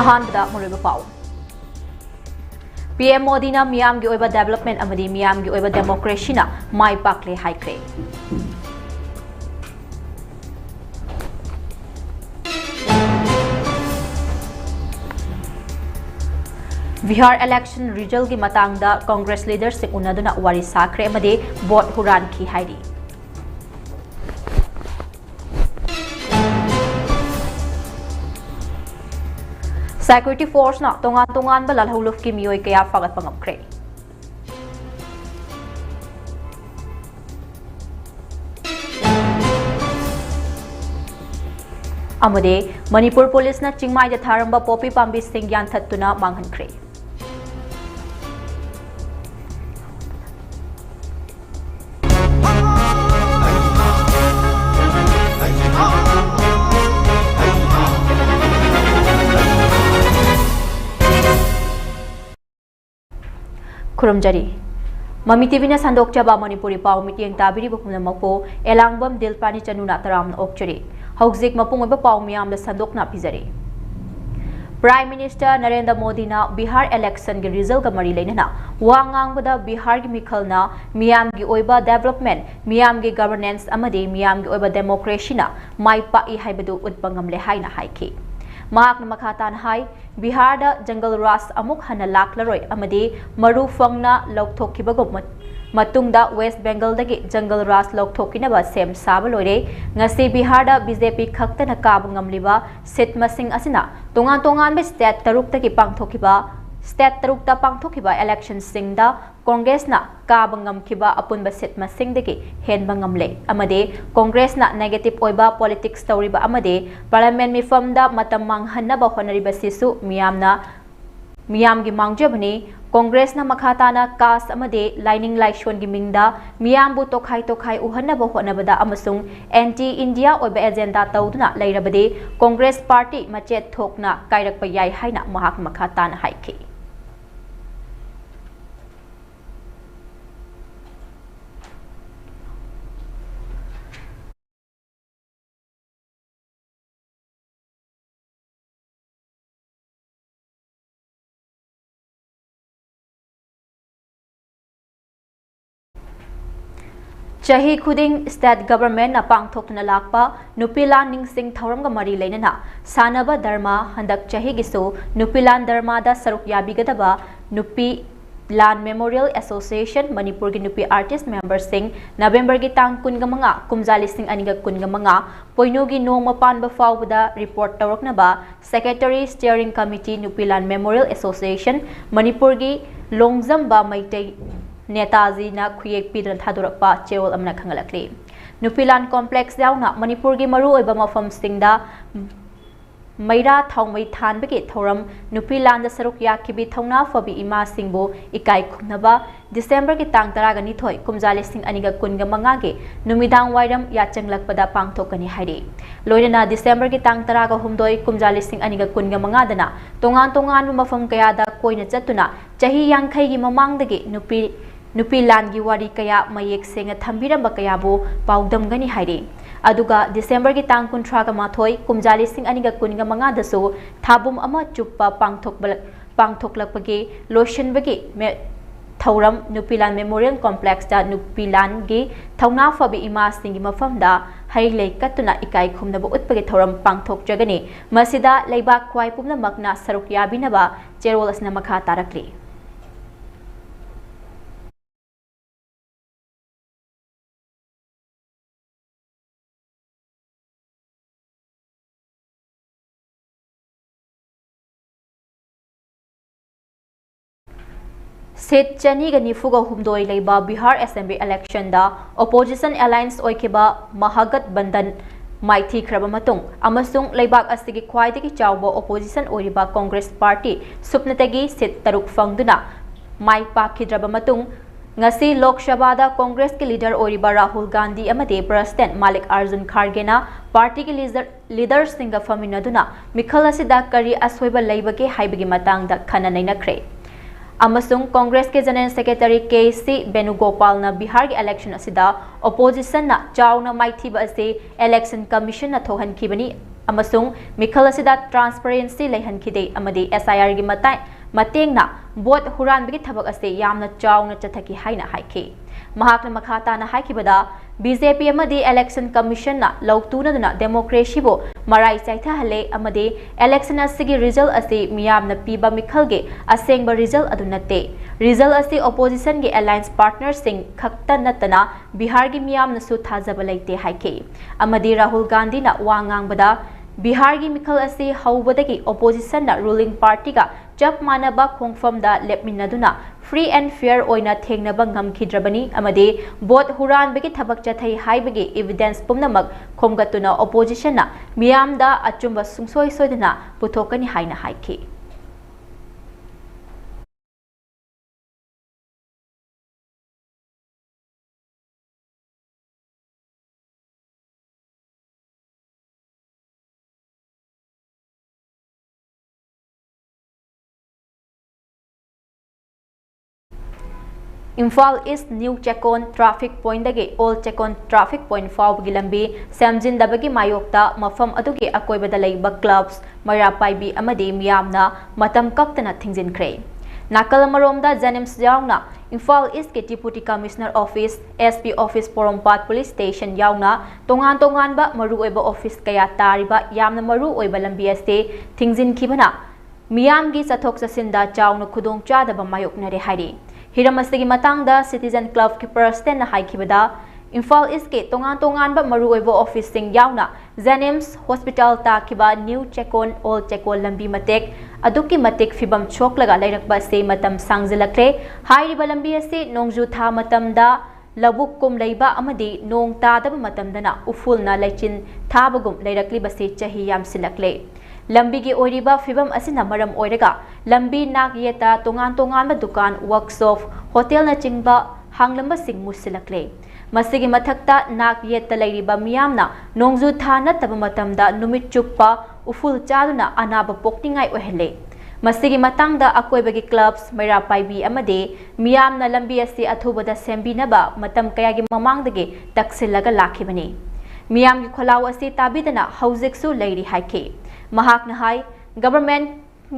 अहानबदा मरुब पाउ PM Modi na miyam gi oiba development amadi miyam gi oiba democracy na mai pakle haikre Bihar election result gi matangda Congress leaders sing unaduna wari sakre amadi vote huran ki hairi Security force na tongan ba lalhuluf ki miyoy kaya fagat pangapkre. Amade Manipur police na chingmai da tharamba popi pambi sing yan thattuna manghankre. Kurumjari Mami TV na sandok jaba Manipuri pau mitiyang tabiri bukuna makpo elangbam dilparani chanuna taram na okchari hauzik mapung iba pau miyam na sandok na pizari Prime Minister Narendra Modi na Bihar election gi result ga mari leina na wangang bada Bihar gi mikhal na miyam gi oiba development miyam gi governance amadi miyam gi oiba democracy na mai pa I haibadu utpangam le haina haiki Mahak na makatan hai Bihar da jungle ras amuk hana laklaroi amadi maru fangna lokthokibagum matungda West Bengal dagi jungle ras lokthokinaba sem sabalore ngasi Bihar da BJP khakta na kabngamliba sit masing asina tongan be state taruk taki pangthokiba state taruk ta pangthokiba election singda Congress na kabangam kiba apun ba sit masing dagi hen bangamle amade Congress na negative oiba politics story ba amade parliament mi famda matam manghanna ba honariba sisu miyam gi mangjabani Congress na makata na kas amade lining laishon gi mingda miyam bu tokhai uhanna ba honabada amasung anti India oiba agenda tawduna lairabade Congress party machet thokna kairak pa yai haina mahak makata na haiki Chahi khuding state government na pangthokna lakpa nupilan ningsing thauram ga mari leinana sanaba dharma handak chahi gisu nupilan dharma da saruk yabigadaba nupi Lan Memorial Association Manipur gi nupi artist member sing November gi tang kun ga manga kumjali sing aniga kun ga manga poinu gi nong mapan ba fawda report tawrokna ba secretary steering committee nupilan Memorial Association Manipur gi longjam ba maitai Netaji na khuyek pidran thadurakpa cherol amna khangalakli Nupilan complex yauna Manipur gi maru oiba mafam singda Maira thongmai thanbagi thoram Nupilan da saruk yakibi thongna fabi ima singbo ikai khumnaba December ki tang taraga ni thoi kumjali sing aniga kunga mangage numidang wairam ya changlakpada pangthokani hairi loinana December ki tang taraga humdoi kumjali sing aniga kunga mangadana tongan mafam kaya da koina chatuna chahi yangkhai gi mamangdagi Nupilan gi wari kaya mayek senga thambiramba kaya bu paudam gani hairi aduga December gi tang kuntra ga mathoi kumjali sing aniga kunga manga dasu thabum ama chuppa pangthoklakpagi lotion bagi thauram Nupilan Memorial Complex da Nupilan gi thauna fabi ima sing gi mafamda hailei katuna ikai khumnaba utpagi thauram pangthok jagani masida leibak kwai pumna makna saruk yabinaba cherol asna makha tarakli Seat chani ga nifuga humdoi leiba Bihar Assembly election da opposition alliance oikiba Mahagat Bandhan maithi khraba matung amasung leibak asigi khwaidagi chawba opposition oriba Congress party supnatagi seat taruk fangduna mai pakhidraba matung ngasi Lok Sabha da Congress ki leader oriba Rahul Gandhi amade President Malik Arjun Kharge na party ki leader singa faminaduna mikhal asida kari ashoiba leibage haibagi matang da khana nainakre Amasung Congress ke General Secretary KC Benugopal na Bihar ki election asida opposition na chaw na maithiba ase election commission na thohan khibani amasung mikhal asida transparency leihankhide amadi SIR gi matengna vote huranbagi thabak ase yamna chawna chathaki haina haikhi mahakna makhata na haikibada BJP amadi election commission na lautuna duna democracy bo marai chaitha hale amadi election asigi result ase miyamna piba mikhalge asengba result adunate result ase opposition gi alliance partners sing khakta natana Bihar gi miyamna su thajaba leite haikhi amadi Rahul Gandhi na wangang bada Bihar gi mikhal ase haubadagi opposition na ruling party ga chap manaba khongfam da lepminaduna free and fair oina thengnaba ngamkhidrabani amade vote huran bagi thabak chathai haibagi evidence pumnamak khomgatuna opposition na miyam da achumba sungsoi soidana puthokani haina haikhi Imphal East New Chekon Traffic Point dagi Old Chekon Traffic Point faubagi lambi samjin dabagi mayokta mafam adugi akoibada leiba clubs mara paibi amadi miyamna matam kaktana thingjinkre nakal maromda Janims yauna Imphal East ke Deputy Commissioner Office SP Office Porompat Police Station yauna tongan ba maru oiba office kaya tariba yamna maru oiba lambi ase thingjinkibana miyamgi chathok chasinda chawna khudong chadaba mayoknare hairi Hiramasigi matangda Citizen Club ki President na haikibada Imphal East ke tongan ba maru oibo office sing yauna Janims Hospital ta kiba New Chekon Old Chekon lambi matek aduki matek fibam choklaga lairakba se matam sangjilakre hairiba lambi ase nongju tha matamda labuk kum leiba amadi nong tadaba matamdana ufulna leichin thabagum leirakli base chahi yam silakle lambi gi oiriba fibam asina maram oiraga lambi nak yeta tongan ba dukan workshop hotel na chingba hanglamba sing musilakle masigi mathakta nak yeta leiriba miyamna nongju thana taba matamda numit chuppa uful chaduna anaba pokningai ohele masigi matangda akoibagi clubs maira paibi amade miyamna lambi asi athubada sembinaba matam kayagi mamangdagi taksilaga lakhibani miyamgi kholaw asi tabidana haujiksu leiri haike mahakna hai government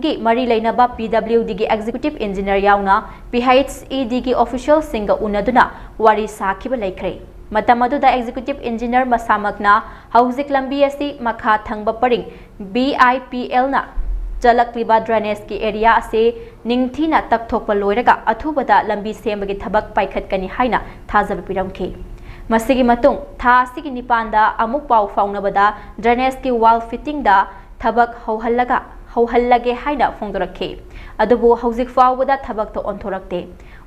gi mari leinaba PWD gi executive engineer yauna PHED gi official singa unaduna wari sakhiba laikre matamaduda executive engineer masamakna haujik lambi asi makha thangba paring BIPL na jalakliba drainage ki area ase ningthina takthokpa loiraga athubada lambi sembagi thabak paikhatkani haina thajaba piramkhe masigi matung tha sigi nipanda amuk pau faunabada drainage ki wall fitting da thabak hauhallage haina phongdorakhe adubu hauzik faubada thabak to onthorakte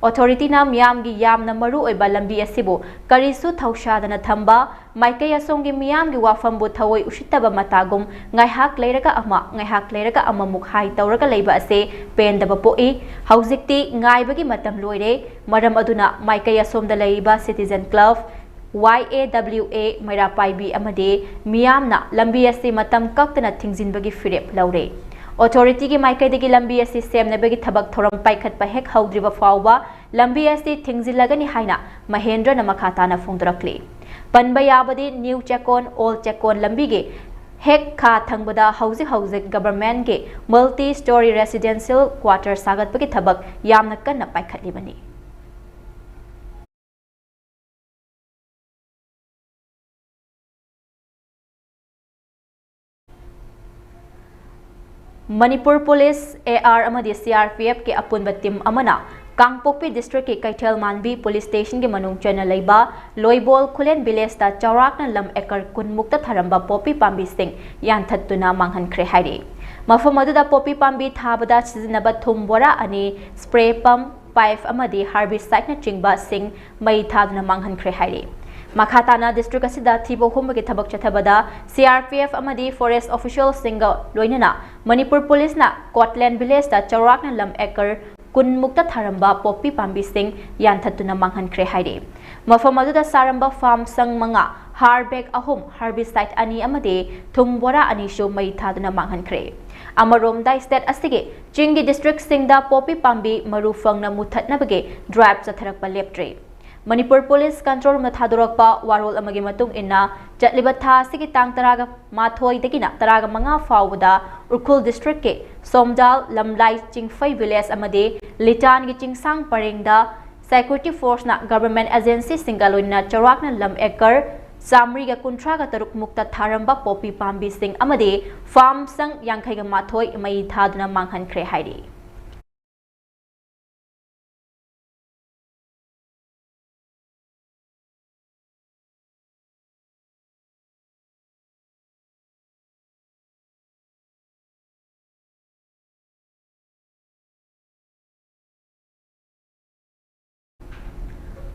authority na miyam gi yamna maru oiba lambi asibu karisu thaushadana thamba maikai asongi miyam gi wafam bu thawoi ushitaba matagum ngaihak leiraga ama mukhai tawraga leiba ase pendaba poi hauzikti ngaibagi matam loire maram aduna maikai asomda leiba Citizen Club YAWA Maira Paibi amade miyamna lambi ase matam kaktana thingjinbagi firep laure authority gi maikaidagi lambi ase semnabagi thabak thoram paikhatpa hek haudriba fawba lambi ase thingjilagani haina Mahendra na makhata na phongdorakle panba yabadi New Chekon Old Chekon lambi ge hek kha thangbada hauzik government ge multi story residential quarter sagatpagi thabak yamna kanna paikhatlibani Manipur Police AR amadi CRPF ke apunba team amana Kangpokpi District ke Kaithal Manbi Police Station ke manung chana leiba Loibol Khulen Village ta chawrakna lam ekar kun mukta tharamba popi pambi sing yanthattuna manghan khre hairi mafam aduda popi pambi thabada sizinaba thumbora ani spray pump pipe amadi herbicide na chingba sing mai thadna manghan khre hairi Makhatana district asida thibo humba ke thabak chathabada CRPF amadi forest official singa loinana Manipur police na Scotland village ta chawrakna lam ekar kun mukta tharamba popi pambi sing yanthattuna manghan khre hairi mafam aduda saramba farm sang manga harbek ahum herbicide ani amade thumbora ani sho mai thaduna manghan khre amaromda state asige chingi district singda popi pambi maru fangna muthatnabage drive chatharakpa leptre Manipur Police Control Room Thadurokpa Warol amagi matung inna Chatliba tha sigi tang taraga mathoi dagina taraga manga fawda Urkhul District ke Somdal Lamlai Chingfai Village amade Litan gi Chingsang Parengda Security Force na Government Agency Singaloina Charakna Lam Ekar Samri ga kuntra ga taruk mukta tharamba popi pambi sing amade farm sang yangkhai ga mathoi mai thaduna manghan khre hairi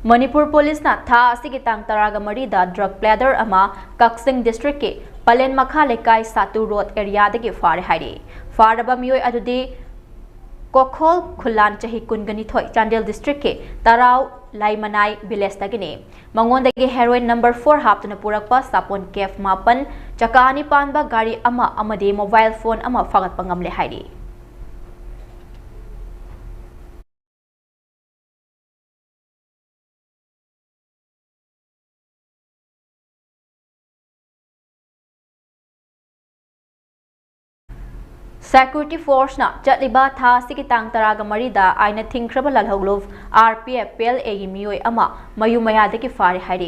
Manipur Police na tha asigi tang taraga marida drug peddler ama Kaksing District ke Palen Makha Lekai Satu Road area dagi fare hairi faraba mioi adudi Kokhol Khulan chahi kungani thoi Chandel District ke Tarau Laimanai Village dagini mangon dagi heroin number 4 haptuna purakpa sapon kef mapan chakani panba gari ama amade mobile phone ama fagat pangamle hairi Security Force na Chatliba tha sigi tang taraga marida aina thingkraba lalhoglov RPF PLA gi mioi ama mayumaya dagi fare hairi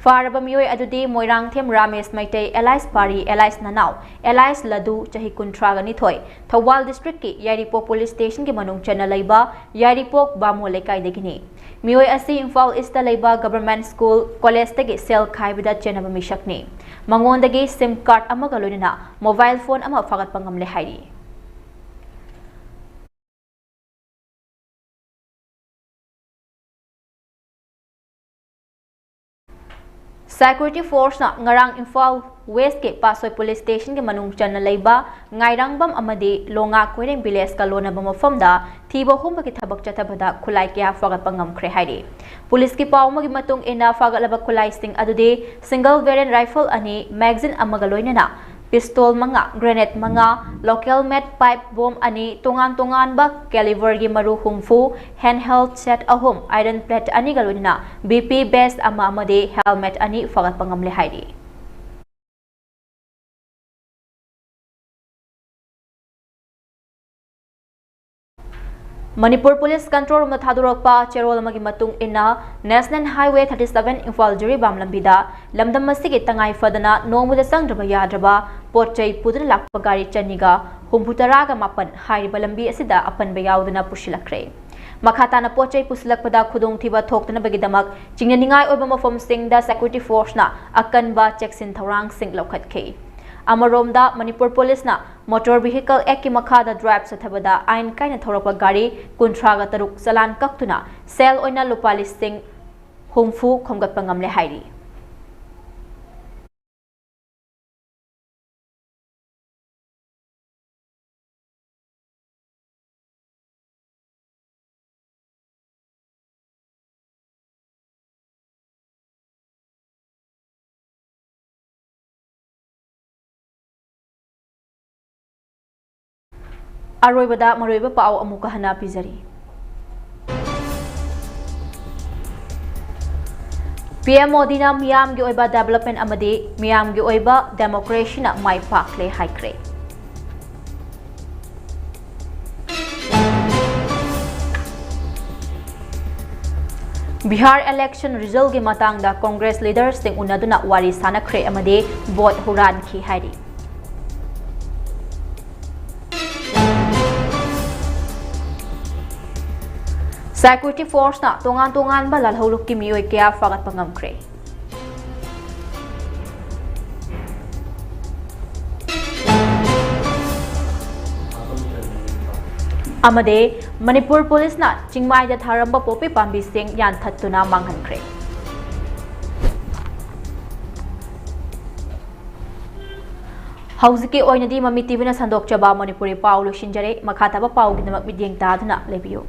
faraba mioi adudi Moirang Them Ramesh Maitei Elias Pari Elias Nanau Elias Ladu chahi kuntraga ni thoi Thawal District ki Yairipok Police Station ki manung chana laiba Yairipok Bamo Lekai dagini mioi asi Imphal East laiba Government School College dagi sel khaibida chenaba mishakni mangon dagi SIM card ama galonina mobile phone ama fagat pangamle hairi Security Force na ngarang Imphal West ke Pasoi Police Station ke manung chana laiba ngairangbam amade longa koireng village ka lona bamafamda thiba homba ki thabak chathabada khulai kya fagat pangam khre hairi police ki pawma gi matung ena fagalaba khulai sing adude single variant rifle ani magazine amaga loinana pistol manga grenade manga local made pipe bomb ani tongan ba caliber gi maru humfu handheld set ahom iron plate ani galunina BP base ama amade helmet ani fagat pangamle hairi Manipur Police Control Room Thadurokpa Cherol amagi matung inna National Highway 37 Imphal Jiribam lambida lamdam masigi tangai fadana nomuda sangdraba yadraba potchai pudra lakpa gari chaniga humputaraga mapan hairiba lambi asida apan bayaudana pushilakre makhatana potchai pusilakpada khudong thiba thoktana bagidamak chingningai oiba mafom singda security force na akanba cheksin thorang sing lokhatke Amaromda Manipur Police na Motor Vehicle Act ki makhada drive sathabada ain kaina thorapa gari kuntraga taruk salan kaktuna sel oina lupa listing humfu khomgat pangamle hairi Aroibada maroiba pao amuka hana pizari PM Modi na miyam gi oiba development amadi miyam gi oiba democracy na mai pakle haikre Bihar election result gi matang da Congress leaders sing unaduna wari sanakre amadi vote huran ki hairi Security Force na tongan ba lalholuk ki miyoy kaya fagat pangamkre. Amade Manipur Police na chingmai da tharamba popi pambi sing yan thattuna manghankre. Hauziki oinadi MAMI TV na sandok chaba Manipuri pau lo shinjare makhataba pau gidamak midyeng taduna lebiyo.